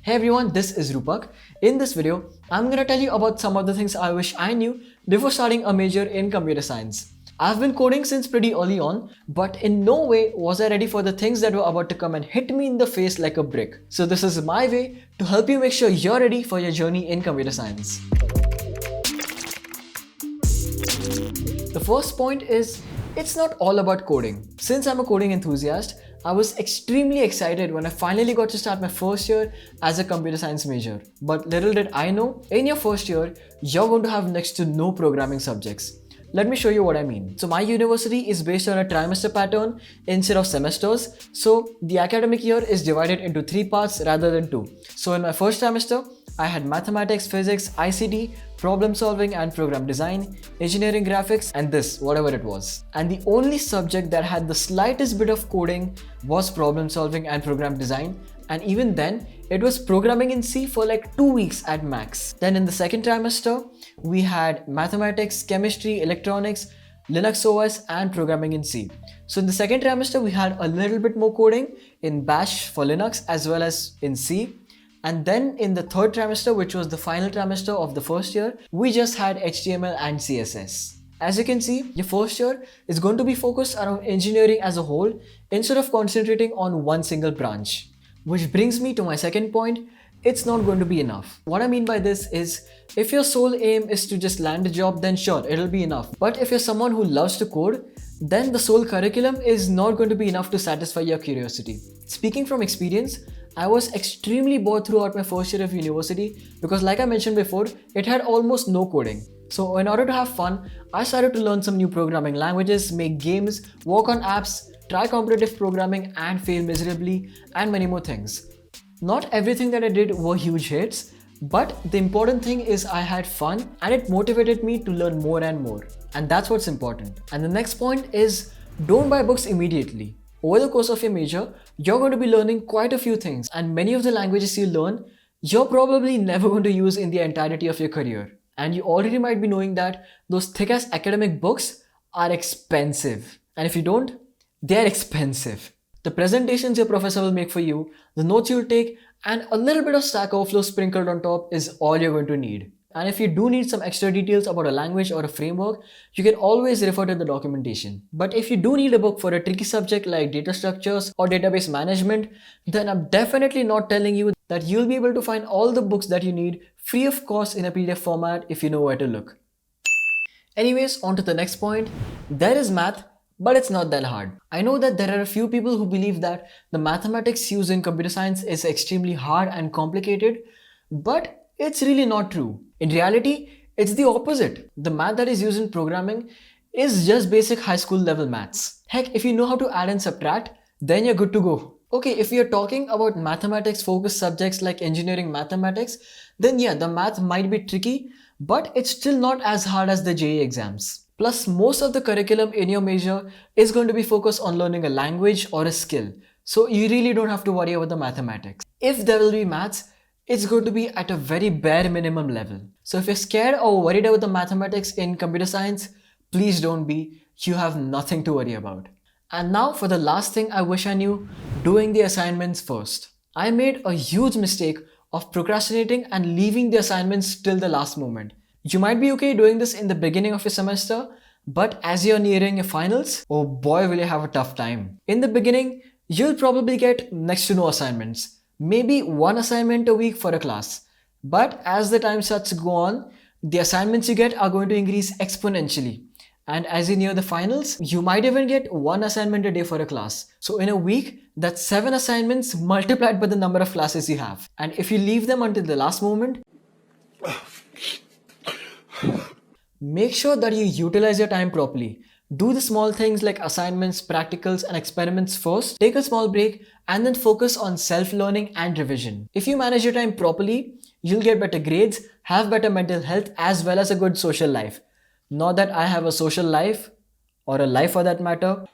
Hey everyone, this is Rupak. In this video, I'm gonna tell you about some of the things I wish I knew before starting a major in computer science. I've been coding since pretty early on, but in no way was I ready for the things that were about to come and hit me in the face like a brick. So this is my way to help you make sure you're ready for your journey in computer science. The first point is, it's not all about coding. Since I'm a coding enthusiast, I was extremely excited when I finally got to start my first year as a computer science major. But little did I know, in your first year, you're going to have next to no programming subjects. Let me show you what I mean. So my university is based on a trimester pattern instead of semesters. So the academic year is divided into 3 parts rather than 2. So in my first trimester, I had mathematics, physics, ICT, problem solving and program design, engineering graphics, and this, whatever it was. And the only subject that had the slightest bit of coding was problem solving and program design. And even then, it was programming in C for like 2 weeks at max. Then in the second trimester, we had mathematics, chemistry, electronics, Linux OS, and programming in C. So in the second trimester, we had a little bit more coding in Bash for Linux as well as in C. And then in the third trimester, which was the final trimester of the first year, we just had HTML and CSS. As you can see, your first year is going to be focused around engineering as a whole instead of concentrating on one single branch. Which brings me to my second point, it's not going to be enough. What I mean by this is, if your sole aim is to just land a job, then sure, it'll be enough. But if you're someone who loves to code, then the sole curriculum is not going to be enough to satisfy your curiosity. Speaking from experience, I was extremely bored throughout my first year of university because, like I mentioned before, it had almost no coding. So in order to have fun, I started to learn some new programming languages, make games, work on apps, try competitive programming and fail miserably, and many more things. Not everything that I did were huge hits, but the important thing is I had fun and it motivated me to learn more and more. And that's what's important. And the next point is, don't buy books immediately. Over the course of your major, you're going to be learning quite a few things, and many of the languages you learn, you're probably never going to use in the entirety of your career. And you already might be knowing that those thick-ass academic books are expensive. And if you don't, they're expensive. The presentations your professor will make for you, the notes you'll take, and a little bit of Stack Overflow sprinkled on top is all you're going to need. And if you do need some extra details about a language or a framework, you can always refer to the documentation. But if you do need a book for a tricky subject like data structures or database management, then I'm definitely not telling you that you'll be able to find all the books that you need free of cost in a PDF format if you know where to look. Anyways, on to the next point. There is math, but it's not that hard. I know that there are a few people who believe that the mathematics used in computer science is extremely hard and complicated, but it's really not true. In reality, it's the opposite. The math that is used in programming is just basic high school level maths. Heck, if you know how to add and subtract, then you're good to go. Okay, if you're talking about mathematics focused subjects like engineering mathematics, then yeah, the math might be tricky, but it's still not as hard as the JEE exams. Plus, most of the curriculum in your major is going to be focused on learning a language or a skill. So you really don't have to worry about the mathematics. If there will be maths, it's going to be at a very bare minimum level. So if you're scared or worried about the mathematics in computer science, please don't be. You have nothing to worry about. And now for the last thing I wish I knew, doing the assignments first. I made a huge mistake of procrastinating and leaving the assignments till the last moment. You might be okay doing this in the beginning of your semester, but as you're nearing your finals, oh boy will you have a tough time. In the beginning, you'll probably get next to no assignments. Maybe one assignment a week for a class. But as the time starts to go on, the assignments you get are going to increase exponentially. And as you near the finals, you might even get one assignment a day for a class. So in a week, that's 7 assignments multiplied by the number of classes you have. And if you leave them until the last moment, make sure that you utilize your time properly. Do the small things like assignments, practicals, and experiments first. Take a small break and then focus on self-learning and revision. If you manage your time properly, you'll get better grades, have better mental health, as well as a good social life. Not that I have a social life, or a life for that matter.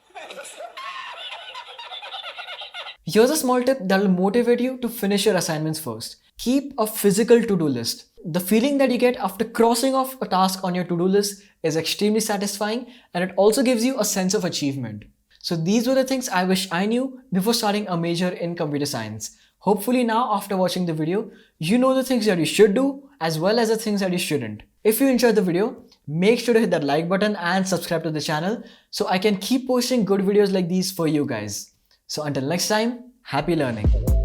Here's a small tip that will motivate you to finish your assignments first. Keep a physical to-do list. The feeling that you get after crossing off a task on your to-do list is extremely satisfying, and it also gives you a sense of achievement. So these were the things I wish I knew before starting a major in computer science. Hopefully now, after watching the video, you know the things that you should do as well as the things that you shouldn't. If you enjoyed the video, make sure to hit that like button and subscribe to the channel so I can keep posting good videos like these for you guys. So until next time, happy learning.